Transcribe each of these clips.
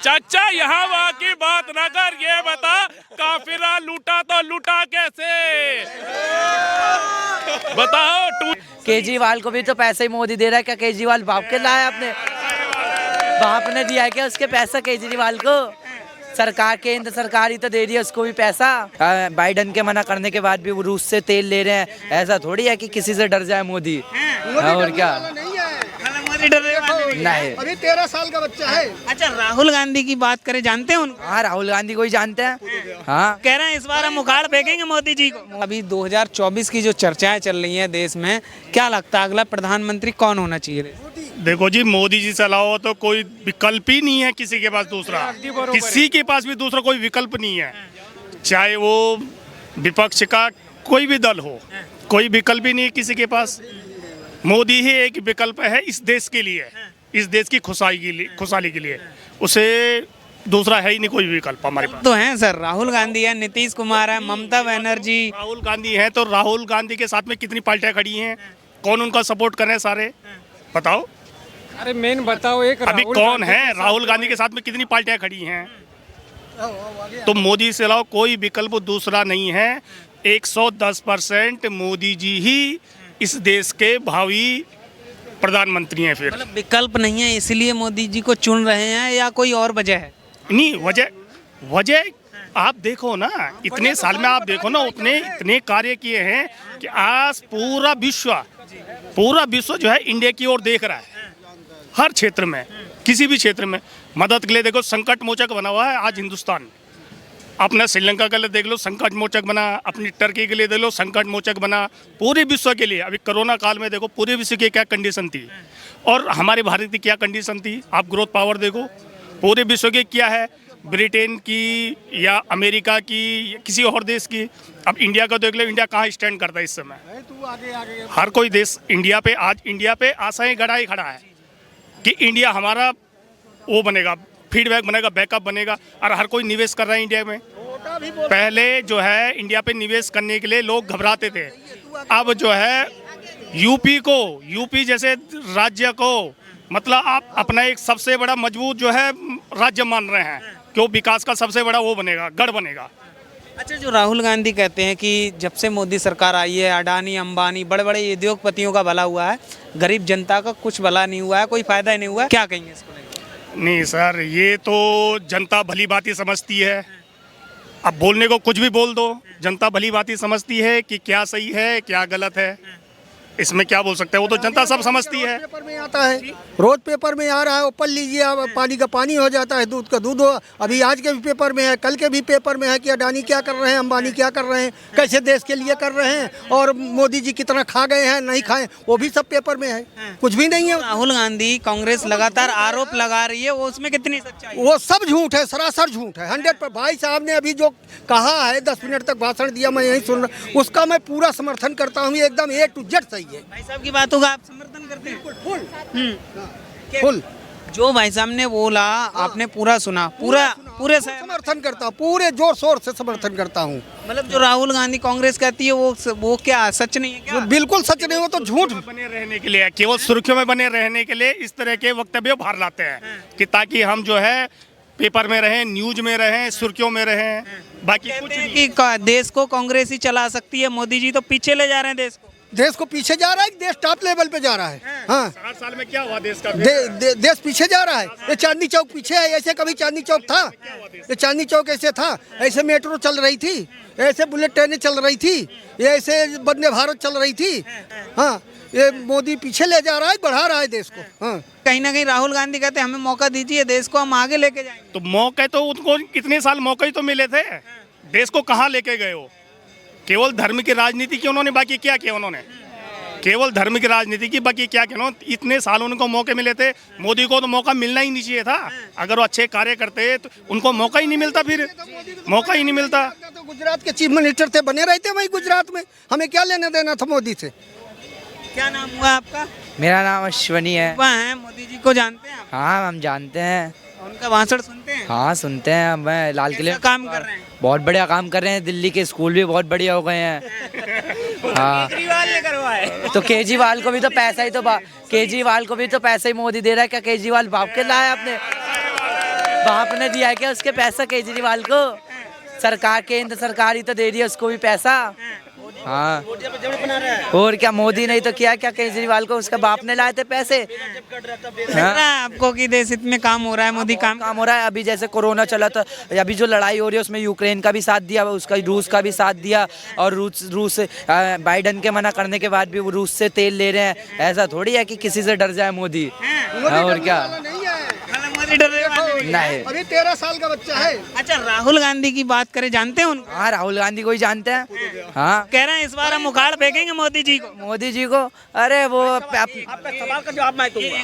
चाचा यहाँ वहाँ की बात ना कर, ये बता काफिला लूटा तो लूटा कैसे, बताओ। केजरीवाल को भी तो पैसे ही मोदी दे रहा है। क्या केजरीवाल बाप के लाया आपने? बाप ने दिया है क्या उसके पैसा केजरीवाल को? सरकार, केंद्र सरकार ही तो दे रही है उसको भी पैसा। बाइडन के मना करने के बाद भी वो रूस से तेल ले रहे हैं। ऐसा थोड़ी है कि किसी से डर जाए मोदी। और क्या, मोदी डरने वाले नहीं। अभी 13 साल का बच्चा है। अच्छा, राहुल गांधी की बात करें, जानते हैं उनको? हाँ, राहुल गांधी को ही जानते हैं। हाँ, कह रहे हैं इस बार हम उखाड़ फेंकेंगे मोदी जी को। अभी 2024 की जो चर्चाएं चल रही हैं देश में, क्या लगता है अगला प्रधानमंत्री कौन होना चाहिए? देखो जी, मोदी जी से अलावा तो कोई विकल्प ही नहीं है किसी के पास दूसरा, किसी के पास भी दूसरा कोई विकल्प नहीं है। चाहे वो विपक्ष का कोई भी दल हो, कोई विकल्प ही नहीं है किसी के पास। मोदी ही एक विकल्प है इस देश के लिए, इस देश की खुशहाली के लिए। उसे दूसरा है ही नहीं कोई विकल्प हमारे पास। तो हैं सर, राहुल गांधी है, नीतीश कुमार है, ममता बनर्जी। राहुल गांधी है तो राहुल गांधी के साथ में कितनी पार्टियां खड़ी हैं, कौन उनका सपोर्ट कर रहे हैं सारे, बताओ। अरे मेन बताओ, एक अभी कौन है राहुल गांधी के साथ में कितनी पार्टियां खड़ी हैं? तो मोदी से अलावा कोई विकल्प दूसरा नहीं है। 110% मोदी जी ही इस देश के भावी प्रधानमंत्री हैं। फिर मतलब विकल्प नहीं है इसलिए मोदी जी को चुन रहे हैं, या कोई और वजह है? नहीं, वजह आप देखो ना, इतने साल में आप देखो ना, इतने कार्य किए हैं कि आज पूरा विश्व जो है इंडिया की ओर देख रहा है। हर क्षेत्र में, किसी भी क्षेत्र में मदद के लिए देखो संकट मोचक बना हुआ है आज हिंदुस्तान। अपना श्रीलंका के लिए देख लो संकट मोचक बना, अपनी टर्की के लिए देख लो संकट मोचक बना, पूरे विश्व के लिए। अभी कोरोना काल में देखो पूरे विश्व की क्या कंडीशन थी और हमारे भारत की क्या कंडीशन थी। आप ग्रोथ पावर देखो, पूरे विश्व की क्या है, ब्रिटेन की या अमेरिका की या किसी और देश की। अब इंडिया का देख लो, इंडिया कहाँ स्टैंड करता है इस समय। हर कोई देश इंडिया पे आशाएं गड़ाई खड़ा है कि इंडिया हमारा वो बनेगा, फीडबैक बनेगा, बैकअप बनेगा। और हर कोई निवेश कर रहा है इंडिया में। पहले जो है इंडिया पे निवेश करने के लिए लोग घबराते थे। अब जो है यूपी जैसे राज्य को मतलब आप अपना एक सबसे बड़ा मजबूत जो है राज्य मान रहे हैं, क्यों? विकास का सबसे बड़ा वो बनेगा, गढ़ बनेगा। अच्छा, जो राहुल गांधी कहते हैं कि जब से मोदी सरकार आई है, अडानी अंबानी बड़े बड़े उद्योगपतियों का भला हुआ है, गरीब जनता का कुछ भला नहीं हुआ है, कोई फायदा ही नहीं हुआ है, क्या कहेंगे इसको लेकर? नहीं सर, ये तो जनता भली बात ही समझती है। अब बोलने को कुछ भी बोल दो, जनता भली बात ही समझती है कि क्या सही है क्या गलत है। इसमें क्या बोल सकते हैं, वो तो जनता सब समझती है। पेपर में आता है, रोज पेपर में आ रहा है, ऊपर लीजिए अब पानी का पानी हो जाता है, दूध का दूध हो। अभी आज के भी पेपर में है, कल के भी पेपर में है कि अडानी क्या कर रहे हैं, अंबानी क्या कर रहे हैं, कैसे देश के लिए कर रहे हैं, और मोदी जी कितना खा गए हैं नहीं खाए, वो भी सब पेपर में है। कुछ भी नहीं है। राहुल गांधी, कांग्रेस लगातार आरोप लगा रही है, वो उसमें कितनी सच्चाई? वो सब झूठ है, सरासर झूठ है, 100%। भाई साहब ने अभी जो कहा है, 10 मिनट तक भाषण दिया, मैं यही सुन रहा, उसका मैं पूरा समर्थन करता हूँ। एकदम A to Z सही है। भाई साहब की बातों का आप समर्थन करते हैं? फुल जो भाई साहब ने बोला आपने पूरा सुना, पूरे समर्थन करता हूँ, पूरे जोर शोर से समर्थन करता हूँ। मतलब जो राहुल गांधी कांग्रेस कहती है वो क्या सच नहीं है क्या? बिल्कुल सच नहीं, वो तो झूठ। बने रहने के लिए, केवल सुर्खियों में बने रहने के लिए इस तरह के वक्तव्य बाहर लाते हैं कि ताकि हम जो है पेपर में रहें, न्यूज में रहें, सुर्खियों में रहें। बाकी कुछ नहीं। कि देश को कांग्रेस ही चला सकती है, मोदी जी तो पीछे ले जा रहे हैं देश को पीछे जा रहा है, देश टॉप लेवल पे जा रहा है। हाँ, 60 साल में क्या हुआ देश का? देश पीछे जा रहा है। ये चांदनी चौक पीछे है, ऐसे कभी चांदनी चौक था? ये चांदनी चौक ऐसे था? ऐसे मेट्रो चल रही थी, ऐसे बुलेट ट्रेनें चल रही थी, ये ऐसे वंदे भारत चल रही थी। हाँ, ये मोदी पीछे ले जा रहा है, बढ़ा रहा है देश को। हाँ, कहीं ना कहीं राहुल गांधी कहते हैं हमें मौका दीजिए, देश को हम आगे लेके जाएंगे। तो मौके तो उनको कितने साल मौके ही तो मिले थे, देश को कहाँ लेके गए हो? केवल धर्म की राजनीति की उन्होंने, बाकी क्या किया उन्होंने? केवल धर्म की राजनीति की, बाकी क्या किया? इतने साल उनको मौके मिले थे। मोदी को तो मौका मिलना ही नहीं चाहिए था। अगर वो अच्छे कार्य करते तो उनको मौका ही नहीं मिलता, फिर मौका ही नहीं मिलता। तो गुजरात के चीफ मिनिस्टर थे, बने रहते वही गुजरात में, हमें क्या लेना देना था मोदी से? क्या नाम हुआ आपका? मेरा नाम अश्वनी है। वह हैं, मोदी जी को जानते हैं आप? हाँ, हम जानते हैं। उनका भाषण सुनते हैं? हाँ, सुनते हैं। मैं लाल किले कैसा काम कर रहे हैं? बहुत बढ़िया काम कर रहे हैं। दिल्ली के स्कूल भी बहुत बढ़िया हो गए हैं। हाँ, केजरीवाल ने करवाए। तो केजरीवाल को भी तो पैसा ही तो केजरीवाल को भी तो पैसा ही मोदी दे रहा है। क्या केजरीवाल बाप के लाया आपने? बाप ने दिया है क्या उसके पैसा केजरीवाल को? सरकार, केंद्र सरकार ही तो दे रही है उसको भी पैसा। हाँ, और क्या, मोदी नहीं तो किया क्या केजरीवाल को? उसका बाप ने लाए थे पैसे। लग रहा है आपको कि देश हित में काम हो रहा है, मोदी काम काम हो रहा है। अभी जैसे कोरोना चला था, अभी जो लड़ाई हो रही है उसमें यूक्रेन का भी साथ दिया, उसका रूस का भी साथ दिया, और रूस बाइडन के मना करने के बाद भी वो रूस से तेल ले रहे हैं। ऐसा थोड़ी है कि किसी से डर जाए मोदी। और क्या, मोदी डरने वाले नहीं। अभी 13 साल का बच्चा है। अच्छा, राहुल गांधी की बात करें, जानते हैं उनको? हाँ, राहुल गांधी को ही जानते हैं। हाँ, कह रहे हैं इस बार हम उखाड़ फेंकेंगे मोदी जी को। मोदी जी को, अरे वो सवाल का जवाब मैं दूंगा।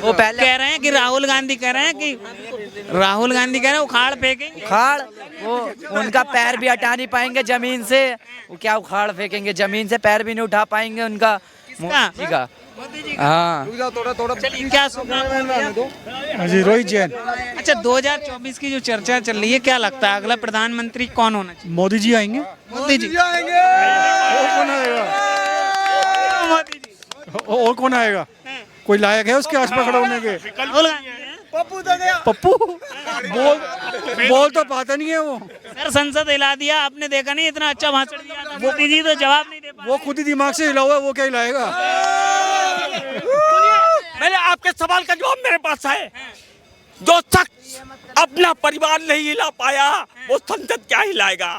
वो पहले कह रहे हैं कि राहुल गांधी कह रहे हैं उखाड़ फेंकेंगे। उखाड़, वो उनका पैर भी हटा नहीं पाएंगे जमीन से। वो क्या उखाड़ फेंकेंगे? जमीन से पैर भी नहीं उठा पाएंगे उनका, मोदी जी का। हाँ, चलिए, क्या सुना जी? रोहित जैन। अच्छा, 2024 की जो चर्चा चल रही है, क्या लगता है अगला प्रधानमंत्री कौन होना चाहिए? मोदी जी आएंगे। मोदी जी आएंगे। और कौन आएगा? मोदी जी। और कौन आएगा? कोई लायक है उसके आसपास खड़ा होने के? राहुल गांधी हैं? पप्पू बोल तो पाता नहीं है वो। सर, संसद हिला दिया, आपने देखा नहीं? इतना अच्छा भाषण दिया था मोदी जी, तो जवाब नहीं दे पाए। वो खुद ही दिमाग से हिला हुआ है, वो क्या हिलाएगा? मैंने आपके सवाल का जवाब मेरे पास है। जो शख्स अपना परिवार नहीं हिला पाया, वो संसद क्या हिलाएगा?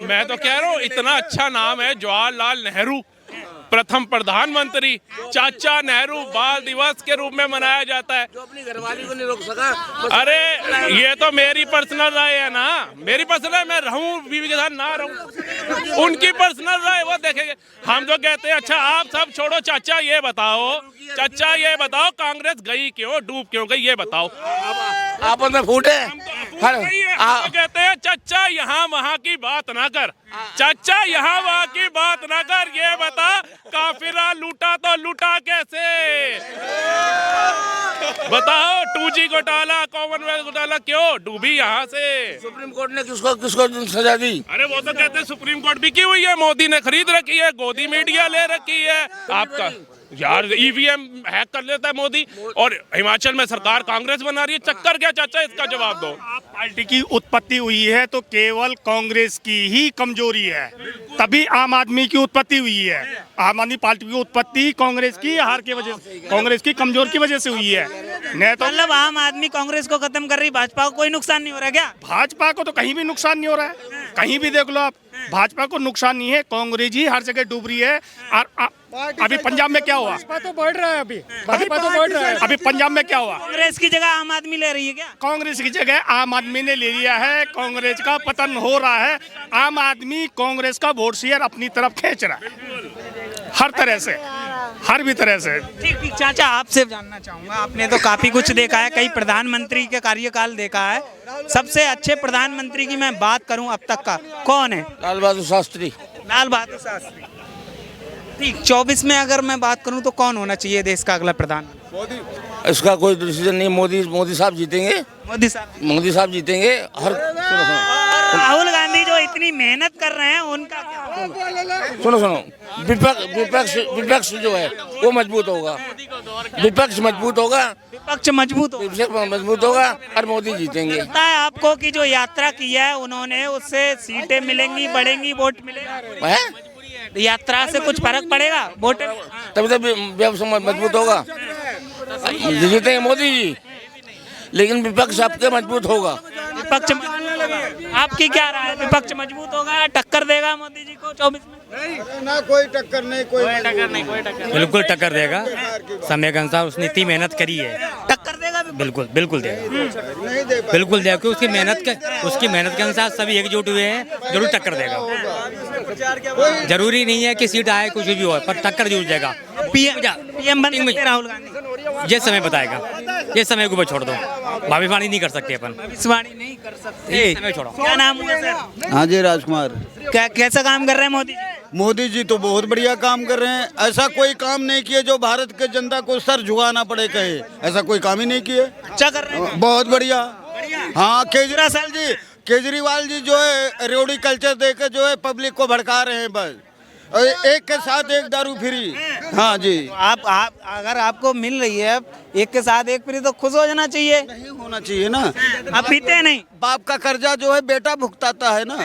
मैं तो कह रहा हूँ, इतना अच्छा नाम है जवाहरलाल नेहरू, प्रथम प्रधानमंत्री। चाचा नेहरू बाल दिवस के रूप में मनाया जाता है। जो अपनी घरवाली को नहीं रोक सका। अरे ये तो मेरी पर्सनल राय है ना, मेरी पर्सनल राय, मैं रहूं बीवी के साथ ना रहूं, उनकी पर्सनल राय वो देखेंगे। हम तो कहते हैं, अच्छा आप सब छोड़ो, चाचा ये बताओ कांग्रेस गई क्यों, डूब क्यों गई, ये बताओ। आप में फूटे। हम कहते हैं चाचा यहाँ वहाँ की बात ना कर, चाचा यहाँ वहाँ की बात ना कर, ये बता काफिला लूटा तो लूटा कैसे? बताओ, 2G घोटाला, कॉमनवेल्थ घोटाला क्यों डूबी यहाँ से? सुप्रीम कोर्ट ने किसको सजा दी? अरे वो तो कहते हैं सुप्रीम कोर्ट भी की हुई है, मोदी ने खरीद रखी है, गोदी मीडिया ले रखी है। आपका यार EVM हैक कर लेता है मोदी, और हिमाचल में सरकार कांग्रेस बना रही है। चक्कर क्या चाचा, इसका जवाब दो। पार्टी की उत्पत्ति हुई है तो केवल कांग्रेस की ही कमजोरी है, तभी आम आदमी की उत्पत्ति हुई है। आम आदमी पार्टी की उत्पत्ति कांग्रेस की हार की वजह से, कांग्रेस की कमजोर की वजह से हुई है। नहीं तो मतलब आम आदमी कांग्रेस को खत्म कर रही, भाजपा को कोई नुकसान नहीं हो रहा क्या? भाजपा को तो कहीं भी नुकसान नहीं हो रहा है, कहीं भी देख लो आप, भाजपा को नुकसान नहीं है। कांग्रेस ही हर जगह डूब रही है। और अभी पंजाब में क्या हुआ? भाजपा तो बढ़ रहा है, भाजपा तो बढ़ रहा है। अभी पंजाब में क्या हुआ? कांग्रेस की जगह आम आदमी ले रही है क्या? कांग्रेस की जगह आम आदमी ने ले लिया है, कांग्रेस का पतन हो रहा है। आम आदमी कांग्रेस का वोट शेयर अपनी तरफ खींच रहा है, हर तरह से, हर भी तरह से। ठीक, चाचा आपसे जानना चाहूंगा, आपने तो काफी कुछ देखा है, कई प्रधानमंत्री के कार्यकाल देखा है, सबसे अच्छे प्रधानमंत्री की मैं बात करूं अब तक का, कौन है? लाल बहादुर शास्त्री। लाल बहादुर शास्त्री। ठीक, 24 में अगर मैं बात करूं तो कौन होना चाहिए देश का अगला प्रधानमंत्री? इसका कोई डिसीजन नहीं, मोदी साहब जीतेंगे। मोदी साहब जीतेंगे। हर राहुल गांधी जो इतनी मेहनत कर रहे हैं, उनका क्या? सुनो, विपक्ष जो है वो मजबूत होगा, विपक्ष मजबूत होगा और मोदी जीतेंगे। लगता है आपको कि जो यात्रा की है उन्होंने, उससे सीटें मिलेंगी, बढ़ेंगी, वोट मिलेगा? यात्रा से कुछ फर्क पड़ेगा वोट? तभी तो व्यवस्था मजबूत होगा। जीतेंगे मोदी जी, लेकिन विपक्ष आपके मजबूत होगा। विपक्ष, आपकी क्या राय है? विपक्ष मजबूत होगा, टक्कर देगा मोदी जी को 24 में? ना कोई टक्कर नहीं, कोई टक्कर नहीं, कोई टक्कर बिल्कुल टक्कर देगा। समय के अनुसार उसने इतनी मेहनत करी है, टक्कर देगा। बिल्कुल देगा, नहीं दे पाए। बिल्कुल देगा, क्योंकि उसकी मेहनत के अनुसार सभी एकजुट हुए हैं, जरूर टक्कर देगा। जरूरी नहीं है कि सीट आए, कुछ भी हो, पर टक्कर जरूर देगा। पीएम बन सकते हैं राहुल गांधी? ये समय बताएगा, ये समय के ऊपर छोड़ दो, भविष्यवाणी नहीं कर सकते अपन, भविष्यवाणी नहीं कर सकते। ये समय छोड़ो। क्या नाम हुआ सर? हाँ जी, राजकुमार। कैसा काम कर रहे हैं मोदी जी? मोदी जी तो बहुत बढ़िया काम कर रहे हैं। ऐसा कोई काम नहीं किए जो भारत के जनता को सर झुकाना पड़े कहे, ऐसा कोई काम ही नहीं किए। अच्छा कर रहे हैं, बहुत बढ़िया। हाँ, केजरीवाल जी जो है रेवड़ी कल्चर देकर जो है पब्लिक को भड़का रहे हैं बस। और एक के साथ एक दारू फ्री। हाँ जी। आप अगर आपको मिल रही है एक के साथ एक फ्री तो खुश हो जाना चाहिए। नहीं होना चाहिए ना। आप पीते हैं नहीं? बाप का कर्जा जो है बेटा भुगताता है ना।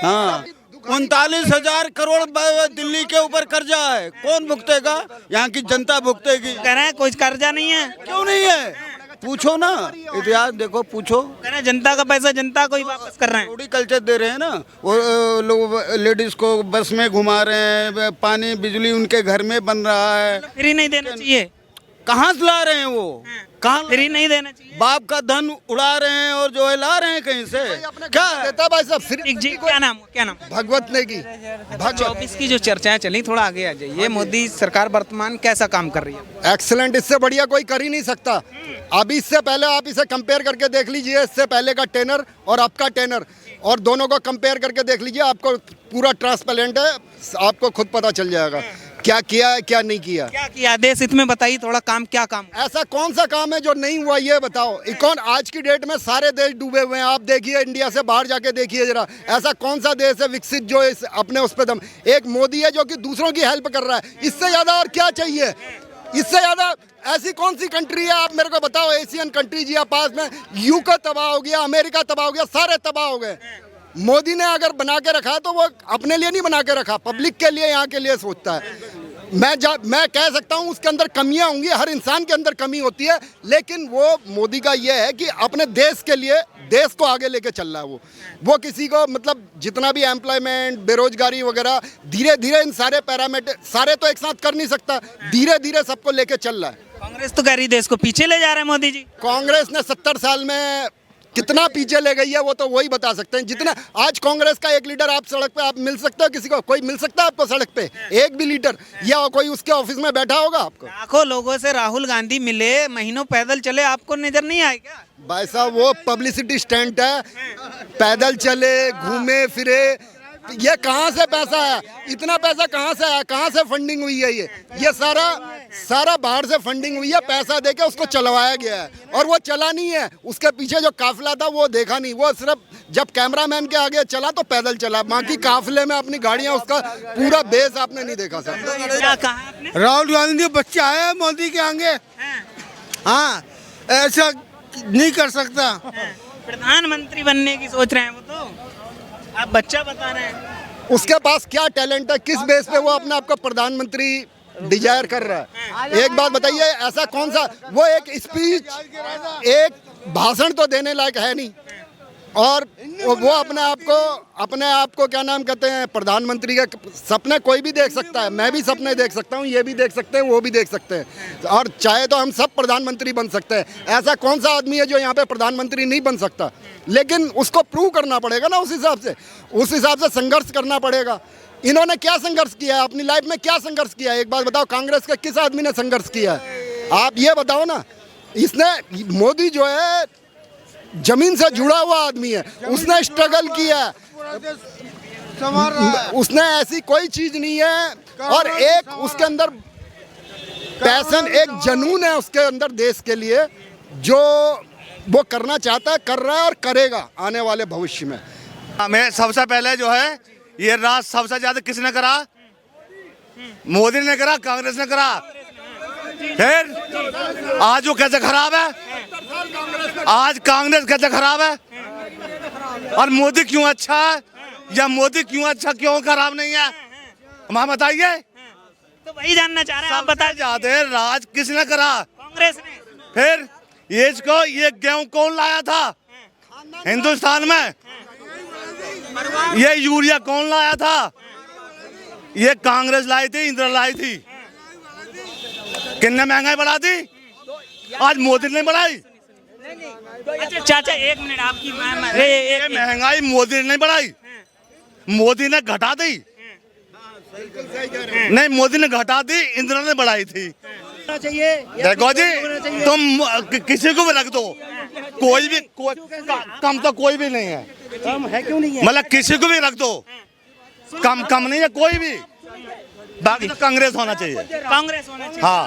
हाँ, 39,000 करोड़ दिल्ली के ऊपर कर्जा है, कौन भुगतेगा? यहाँ की जनता भुगतेगी। कह रहे हैं कोई कर्जा नहीं है। क्यों नहीं है? पूछो ना, इतिहास देखो, पूछो। कह रहे हैं जनता का पैसा जनता को ही वापस कर रहे हैं। थोड़ी कल्चर दे रहे हैं ना, वो लोग लेडीज को बस में घुमा रहे हैं, पानी बिजली उनके घर में बन रहा है। फ्री नहीं देना चाहिए। कहाँ से ला रहे हैं वो? कहाँ फ्री नहीं देना चाहिए। बाप का धन उड़ा रहे हैं और जो है ला रहे हैं कहीं से। क्या देता भाई सब एक जी क्या नाम भगवत ने की 24 की जो चर्चाएं चली, थोड़ा आगे आ जाइए। मोदी सरकार वर्तमान कैसा काम कर रही है? एक्सीलेंट, इससे बढ़िया कोई कर ही नहीं सकता। अभी इससे पहले आप इसे कंपेयर करके देख लीजिए, इससे पहले का टेनर और अब का टेनर, और दोनों को कंपेयर करके देख लीजिए, आपको पूरा ट्रांसपेरेंट है, आपको खुद पता चल जाएगा क्या किया है क्या नहीं किया। क्या किया देश हित में, बताइए थोड़ा। काम क्या काम? ऐसा कौन सा काम है जो नहीं हुआ, ये बताओ। इकॉन आज की डेट में सारे देश डूबे हुए हैं। आप देखिए, इंडिया से बाहर जाके देखिए जरा, ऐसा कौन सा देश है विकसित जो इस अपने उस पे दम। एक मोदी है जो कि दूसरों की हेल्प कर रहा है, इससे ज्यादा और क्या चाहिए? इससे ज्यादा ऐसी कौन सी कंट्री है, आप मेरे को बताओ। एशियन कंट्री जी पास में यूके तबाह हो गया, अमेरिका तबाह हो गया, सारे तबाह हो गए। मोदी ने अगर बना के रखा तो वो अपने लिए नहीं बना के रखा, पब्लिक के लिए, यहाँ के लिए सोचता है। मैं कह सकता हूँ उसके अंदर कमियां होंगी, हर इंसान के अंदर कमी होती है, लेकिन वो मोदी का ये है कि अपने देश के लिए देश को आगे लेके चल रहा है। वो किसी को मतलब जितना भी एम्प्लॉयमेंट, बेरोजगारी वगैरह, धीरे धीरे इन सारे पैरामीटर सारे तो एक साथ कर नहीं सकता, धीरे धीरे सबको लेके चल रहा है। कांग्रेस तो कह रही देश को पीछे ले जा रहे हैं मोदी जी। कांग्रेस ने 70 साल में कितना पीछे ले गई है वो तो वही बता सकते हैं। जितना आज कांग्रेस का एक लीडर आप सड़क पे आप मिल सकते हो, किसी को कोई मिल सकता है आपको सड़क पे? एक भी लीडर, या कोई उसके ऑफिस में बैठा होगा आपको? लाखों लोगों से राहुल गांधी मिले, महीनों पैदल चले, आपको नजर नहीं आए क्या? भाई साहब वो पब्लिसिटी स्टंट है, पैदल चले, घूमे फिरे, ये कहाँ से पैसा है? इतना पैसा कहाँ से आया? कहाँ से फंडिंग हुई है? ये सारा बाहर से फंडिंग हुई है, पैसा देके उसको चलवाया गया है, और वो चला नहीं है। उसके पीछे जो काफिला था वो देखा नहीं, वो सिर्फ जब कैमरामैन के आगे चला तो पैदल चला, बाकी काफिले में अपनी गाड़ियाँ, उसका पूरा बेस आपने नहीं देखा सर। क्या कहा आपने? राहुल गांधी बच्चे आए मोदी के आगे। हाँ, ऐसा नहीं कर सकता। प्रधानमंत्री बनने की सोच रहे हैं वो तो, आप बच्चा बता रहे हैं। उसके पास क्या टैलेंट है, किस बेस पे वो अपने आप को प्रधानमंत्री डिजायर कर रहा है? एक बात बताइए, ऐसा कौन सा वो एक स्पीच, एक भाषण तो देने लायक है नहीं, और वो अपने आप को क्या नाम कहते हैं, प्रधानमंत्री के सपने कोई भी देख सकता है। मैं भी सपने देख सकता हूँ, ये भी देख सकते हैं, वो भी देख सकते हैं, और चाहे तो हम सब प्रधानमंत्री बन सकते हैं। ऐसा कौन सा आदमी है जो यहाँ पे प्रधानमंत्री नहीं बन सकता? लेकिन उसको प्रूव करना पड़ेगा ना, उस हिसाब से संघर्ष करना पड़ेगा। इन्होंने क्या संघर्ष किया है अपनी लाइफ में? क्या संघर्ष किया है? एक बात बताओ, कांग्रेस का किस आदमी ने संघर्ष किया है? आप ये बताओ ना। इसने मोदी जो है जमीन से जुड़ा हुआ आदमी है, उसने स्ट्रगल किया है, उसने ऐसी कोई चीज नहीं है, और एक उसके अंदर पैशन, एक जनून है उसके अंदर देश के लिए, जो वो करना चाहता है, कर रहा है और करेगा आने वाले भविष्य में। हमें सबसे पहले जो है ये राज सबसे ज्यादा किसने करा? मोदी ने करा, कांग्रेस ने करा। फिर आज वो कैसे खराब है? आज कांग्रेस कैसे खराब है? और मोदी क्यों अच्छा है, या मोदी क्यों अच्छा क्यों खराब नहीं है? हमें बताइए। तो वही जानना चाह रहे हैं, आप बता जाते राज किसने करा? कांग्रेस ने। फिर ये गेहूं कौन लाया था हिंदुस्तान में? ये यूरिया कौन लाया था? ये कांग्रेस लाई थी, इंदिरा लाई थी। कितने महंगाई बढ़ा दी? आज मोदी ने बढ़ाई। अच्छा चाचा एक मिनट, आपकी महंगाई मोदी ने नहीं बढ़ाई, मोदी ने घटा दी। नहीं, मोदी ने घटा दी, इंदिरा ने बढ़ाई थी। देखो जी, तुम किसी को भी रख दो, कोई भी कम तो कोई भी नहीं है। कम है क्यों नहीं है? मतलब किसी को भी रख दो, कम नहीं है कोई भी। बाकी तो कांग्रेस होना चाहिए। कांग्रेस होना चाहिए। हाँ।